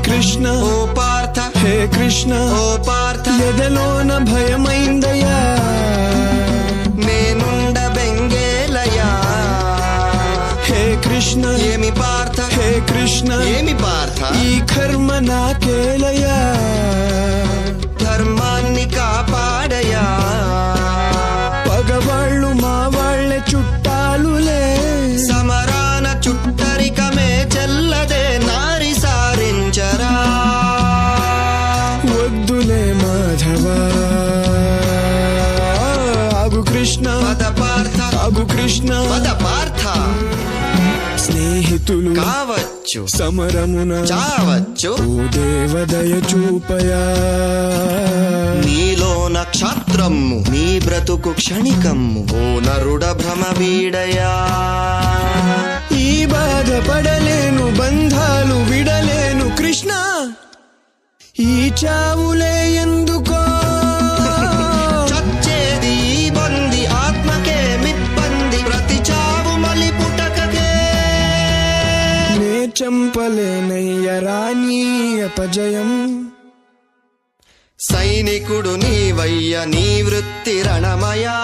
కృష్ణ ఓ పార్థ హే కృష్ణ ఓ పార్థ ఎదలోన భయమైందయ్యా నేనుండ బెంగేలయా హే కృష్ణ ఏమి పార్థ హే కృష్ణ ఏమి పార్థ ఈ కర్మ నాకేలయా ధర్మాన్ని కాపాడయా పగవాళ్ళు మా వాళ్ళే చుట్టాలులే సమరాన చుట్టరికమే చెల్లదే నారి సారించరా వద్దులే మాధవా ఆగు కృష్ణ పద పార్థ ఆగు కృష్ణ పద పార్థ స్నేహితులు కావచ్చు సమరమున చావచ్చు ఓ దేవదయ చూపయా నీలో నక్షత్రము నీ బ్రతుకు క్షణికమ్ము ఓ నరుడ భ్రమ వీడయా ఈ బాధపడలేను బంధాలు విడలేను కృష్ణ ఈ చావులే ఎందుకో చచ్చేది ఈ బంది ఆత్మకే మిబ్బంది ప్రతి చావు మలి పుటకకే నే చంపలేనయ్యరా నీ అపజయం సైనికుడు నీవయ్య నీ వృత్తి రణమయా